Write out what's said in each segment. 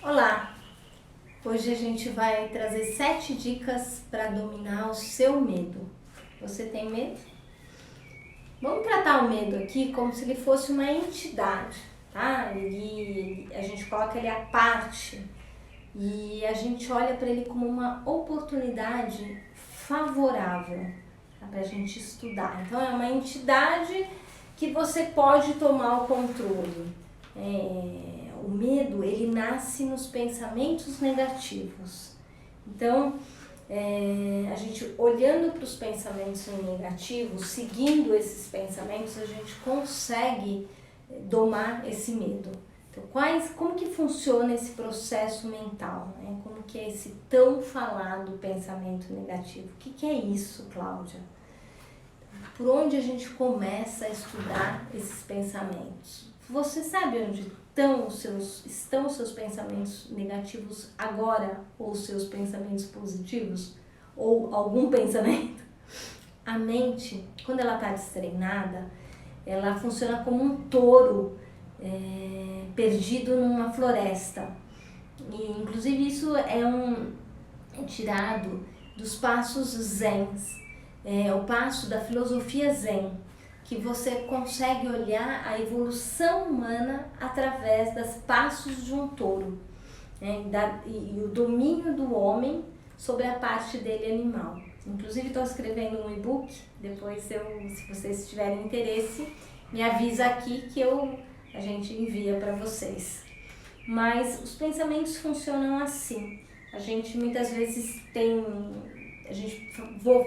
Olá! Hoje a gente vai trazer 7 dicas para dominar o seu medo. Você tem medo? Vamos tratar o medo aqui como se ele fosse uma entidade, tá? A gente coloca ele à parte e a gente olha para ele como uma oportunidade favorável para a gente estudar. Então é uma entidade que você pode tomar o controle. O medo, ele nasce nos pensamentos negativos. Então, a gente olhando para os pensamentos negativos, seguindo esses pensamentos, a gente consegue domar esse medo. Então, como que funciona esse processo mental? Né? Como que é esse tão falado pensamento negativo? O que é isso, Cláudia? Por onde a gente começa a estudar esses pensamentos? Você sabe onde estão os seus pensamentos negativos agora, ou os seus pensamentos positivos, ou algum pensamento? A mente, quando ela está destreinada, ela funciona como um touro perdido numa floresta. E, inclusive, isso é tirado dos passos zens, o passo da filosofia zen, que você consegue olhar a evolução humana através dos passos de um touro, e o domínio do homem sobre a parte dele animal. Inclusive estou escrevendo um e-book, depois se vocês tiverem interesse, me avisa aqui que a gente envia para vocês. Mas os pensamentos funcionam assim. A gente muitas vezes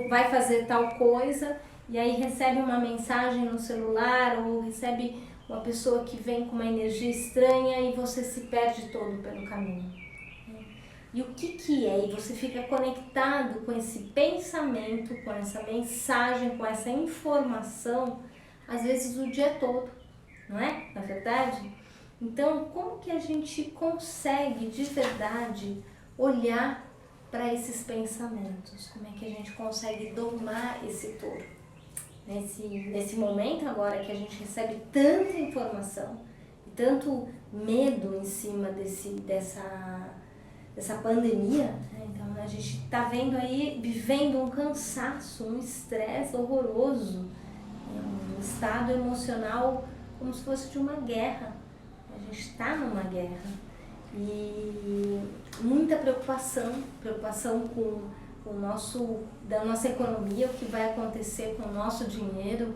vai fazer tal coisa e aí recebe uma mensagem no celular ou recebe uma pessoa que vem com uma energia estranha e você se perde todo pelo caminho. E o que é? E você fica conectado com esse pensamento, com essa mensagem, com essa informação, às vezes o dia todo, não é? Na verdade? Então, como que a gente consegue de verdade olhar para esses pensamentos? Como é que a gente consegue domar esse touro? Nesse momento agora que a gente recebe tanta informação e tanto medo em cima dessa pandemia, né? Então a gente está vendo aí, vivendo um cansaço, um estresse horroroso, um estado emocional como se fosse de uma guerra. A gente está numa guerra e muita preocupação com da nossa economia, o que vai acontecer com o nosso dinheiro,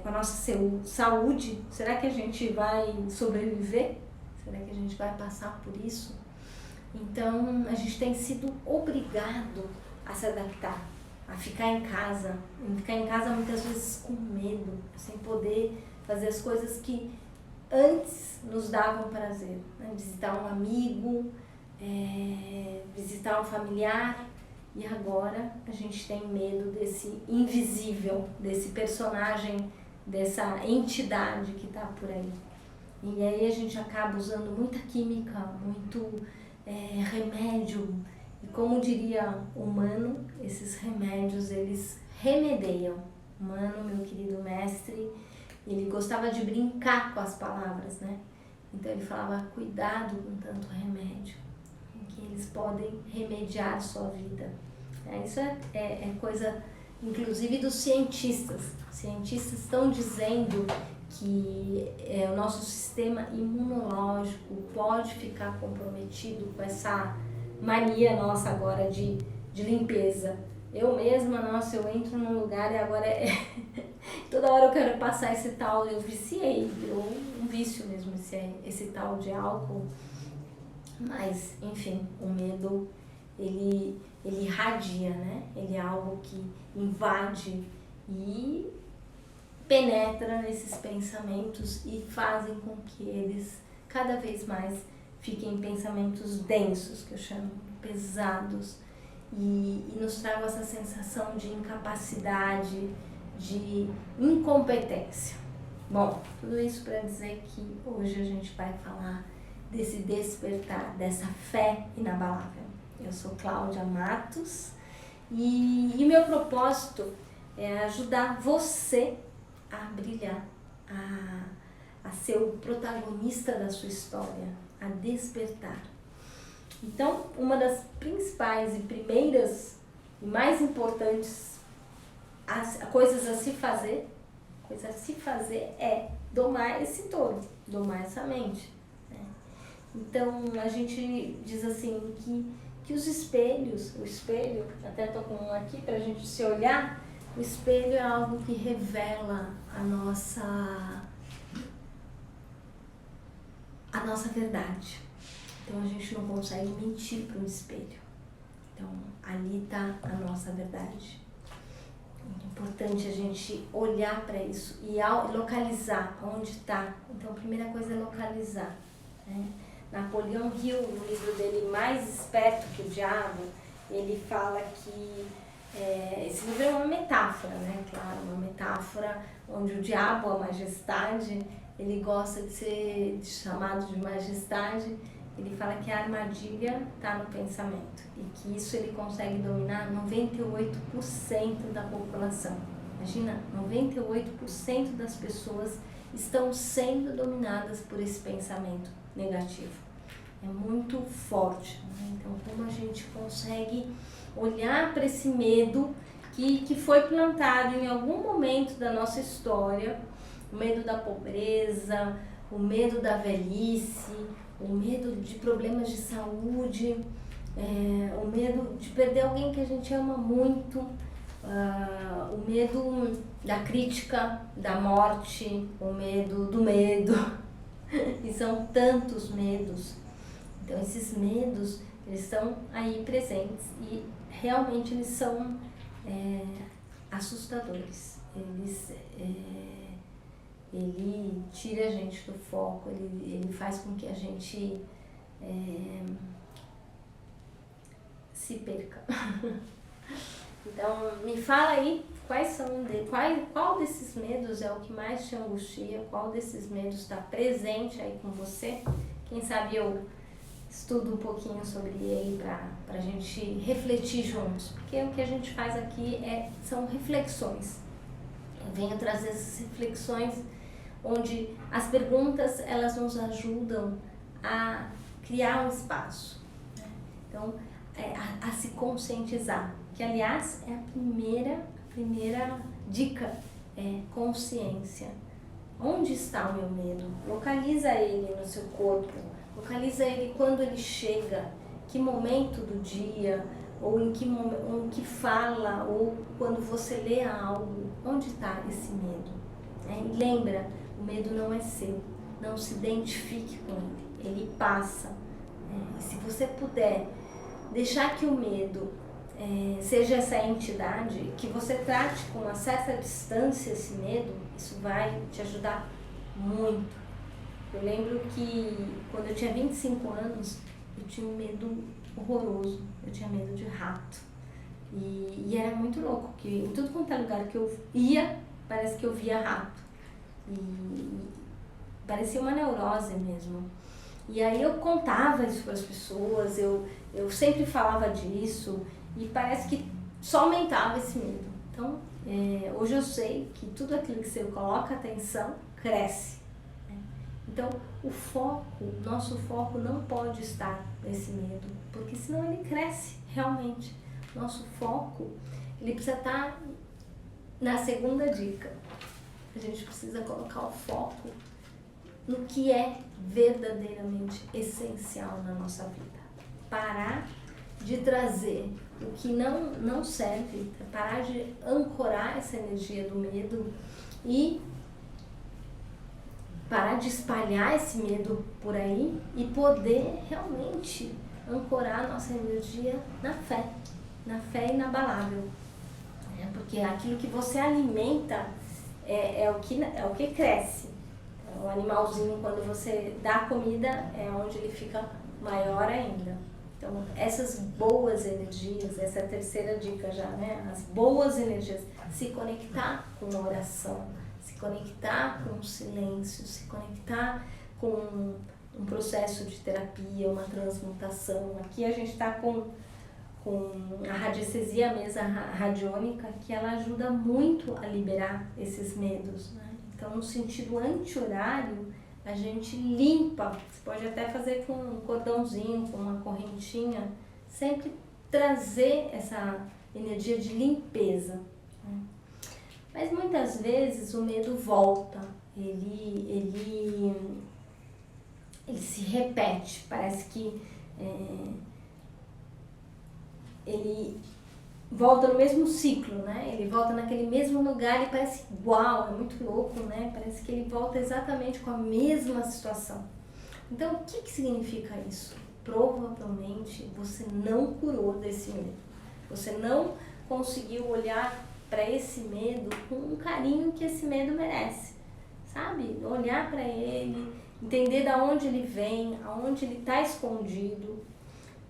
com a nossa saúde. Será que a gente vai sobreviver? Será que a gente vai passar por isso? Então, a gente tem sido obrigado a se adaptar, a ficar em casa muitas vezes com medo, sem poder fazer as coisas que antes nos davam prazer, né? Visitar um amigo, visitar um familiar. E agora a gente tem medo desse invisível, desse personagem, dessa entidade que está por aí. E aí a gente acaba usando muita química, muito remédio. E como diria o Mano, esses remédios, eles remedeiam. Mano, meu querido mestre, ele gostava de brincar com as palavras, né? Então ele falava, cuidado com tanto remédio, que eles podem remediar sua vida. Isso é coisa, inclusive, dos cientistas. Os cientistas estão dizendo que o nosso sistema imunológico pode ficar comprometido com essa mania nossa agora de limpeza. Eu mesma, eu entro num lugar e agora toda hora eu quero passar esse tal, eu viciei, virou um vício mesmo esse tal de álcool. Mas, enfim, o medo, ele irradia, né? Ele é algo que invade e penetra nesses pensamentos e fazem com que eles cada vez mais fiquem pensamentos densos, que eu chamo, pesados, e nos tragam essa sensação de incapacidade, de incompetência. Bom, tudo isso para dizer que hoje a gente vai falar desse despertar, dessa fé inabalável. Eu sou Cláudia Matos e o meu propósito é ajudar você a brilhar, a ser o protagonista da sua história, a despertar, Então, uma das principais e primeiras e mais importantes coisas a se fazer é domar esse touro, domar essa mente, né? Então, a gente diz assim que os espelhos, o espelho, até estou com um aqui para a gente se olhar, o espelho é algo que revela a nossa verdade. Então, a gente não consegue mentir para um espelho. Então, ali está a nossa verdade. É importante a gente olhar para isso e localizar onde está. Então, a primeira coisa é localizar, né? Napoleão Hill, no livro dele Mais Esperto que o Diabo, ele fala que esse livro é uma metáfora, né? Claro, uma metáfora onde o diabo, a majestade, ele gosta de ser chamado de majestade. Ele fala que a armadilha está no pensamento e que isso ele consegue dominar 98% da população. Imagina, 98% das pessoas estão sendo dominadas por esse pensamento negativo. É muito forte, né? Então, como a gente consegue olhar para esse medo que foi plantado em algum momento da nossa história, o medo da pobreza, o medo da velhice, o medo de problemas de saúde, o medo de perder alguém que a gente ama muito, o medo da crítica, da morte, o medo do medo. E são tantos medos. Então, esses medos, eles estão aí presentes e realmente eles são assustadores. Ele tira a gente do foco, ele faz com que a gente se perca. Então, me fala aí qual desses medos é o que mais te angustia, qual desses medos está presente aí com você. Quem sabe eu estudo um pouquinho sobre ele para a gente refletir juntos, porque o que a gente faz aqui são reflexões. Eu venho trazer essas reflexões onde as perguntas elas nos ajudam a criar um espaço, né? Então, a se conscientizar, que aliás é a primeira dica, é consciência. Onde está o meu medo? Localiza ele no seu corpo, localiza ele quando ele chega, que momento do dia, ou em que fala, ou quando você lê algo, onde está esse medo? E lembra, o medo não é seu, não se identifique com ele passa. Se você puder deixar que o medo seja essa entidade, que você trate com uma certa distância esse medo, isso vai te ajudar muito. Eu lembro que quando eu tinha 25 anos, eu tinha um medo horroroso, eu tinha medo de rato. E era muito louco, porque em tudo quanto é lugar que eu ia, parece que eu via rato. E parecia uma neurose mesmo. E aí eu contava isso para as pessoas, eu sempre falava disso, e parece que só aumentava esse medo. Então, hoje eu sei que tudo aquilo que você coloca atenção, cresce. Então, nosso foco não pode estar nesse medo, porque senão ele cresce, realmente. Nosso foco, ele precisa estar na segunda dica. A gente precisa colocar o foco no que é verdadeiramente essencial na nossa vida. Parar de trazer o que não serve, parar de ancorar essa energia do medo e parar de espalhar esse medo por aí e poder realmente ancorar a nossa energia na fé inabalável. Porque aquilo que você alimenta é o que cresce. O animalzinho, quando você dá comida, é onde ele fica maior ainda. Então, essas boas energias, essa é a terceira dica já, né? As boas energias, se conectar com a oração, se conectar com o silêncio, se conectar com um processo de terapia, uma transmutação. Aqui a gente está com a radiestesia, a mesa radiônica, que ela ajuda muito a liberar esses medos, né? Então, no sentido anti-horário, a gente limpa. Você pode até fazer com um cordãozinho, com uma correntinha, sempre trazer essa energia de limpeza. Mas muitas vezes o medo volta, ele se repete, parece que ele volta no mesmo ciclo, né? Ele volta naquele mesmo lugar e parece igual, é muito louco, né? Parece que ele volta exatamente com a mesma situação. Então, o que significa isso? Provavelmente você não curou desse medo. Você não conseguiu olhar para esse medo com o carinho que esse medo merece, sabe? Olhar para ele, entender de onde ele vem, aonde ele está escondido,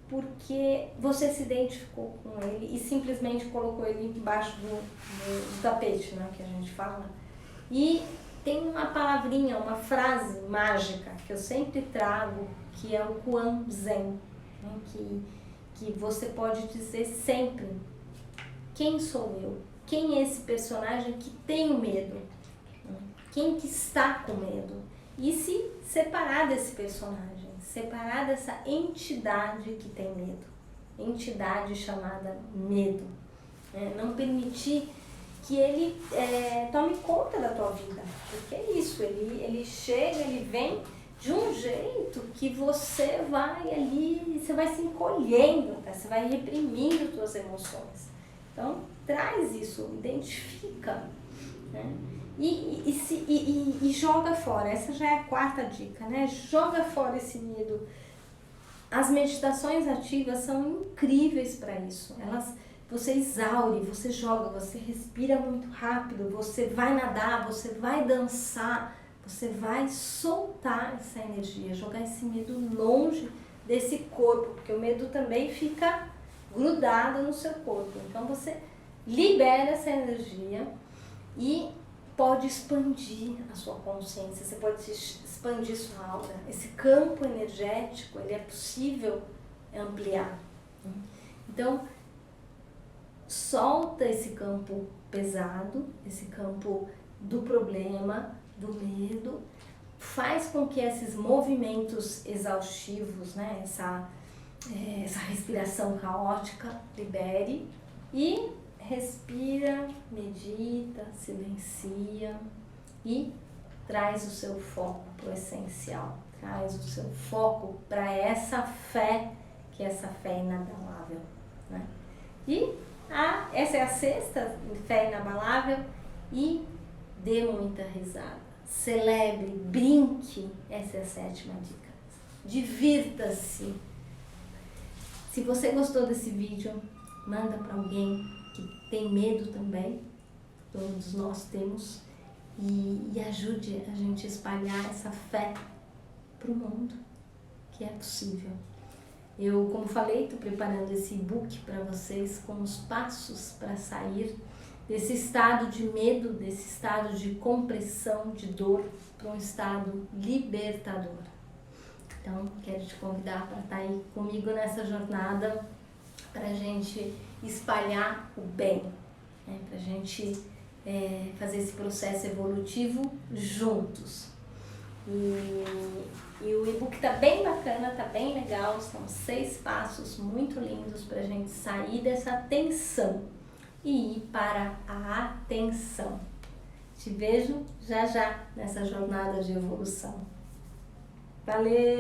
porque você se identificou com ele e simplesmente colocou ele embaixo do tapete, né, que a gente fala. E tem uma palavrinha, uma frase mágica que eu sempre trago, que é o Kuan Zen, né, que você pode dizer sempre: quem sou eu? Quem é esse personagem que tem medo? Quem que está com medo? E se separar desse personagem, separar dessa entidade que tem medo, entidade chamada medo. Não permitir que ele tome conta da tua vida, porque é isso, ele chega, ele vem de um jeito que você vai ali, você vai se encolhendo, tá? Você vai reprimindo suas emoções. Então, traz isso, identifica, né? E joga fora. Essa já é a quarta dica, né? Joga fora esse medo. As meditações ativas são incríveis para isso. Você exaure, você joga, você respira muito rápido, você vai nadar, você vai dançar, você vai soltar essa energia, jogar esse medo longe desse corpo, porque o medo também fica grudado no seu corpo. Então você libera essa energia e pode expandir a sua consciência, você pode expandir sua aura. Esse campo energético, ele é possível ampliar. Então, solta esse campo pesado, esse campo do problema, do medo, faz com que esses movimentos exaustivos, né, essa respiração caótica, libere e respira, medita, silencia e traz o seu foco para o essencial, traz o seu foco para essa fé, que essa fé é inabalável, né? E essa é a sexta, fé inabalável, e dê muita risada, celebre, brinque, essa é a sétima dica, divirta-se. Se você gostou desse vídeo, manda para alguém que tem medo também, todos nós temos, e ajude a gente a espalhar essa fé para o mundo, que é possível. Eu, como falei, estou preparando esse e-book para vocês com os passos para sair desse estado de medo, desse estado de compressão, de dor, para um estado libertador. Então, quero te convidar para estar aí comigo nessa jornada, para a gente espalhar o bem, né? Para a gente fazer esse processo evolutivo juntos. E o e-book está bem bacana, está bem legal, são 6 passos muito lindos para a gente sair dessa tensão e ir para a atenção. Te vejo já já nessa jornada de evolução. Valeu!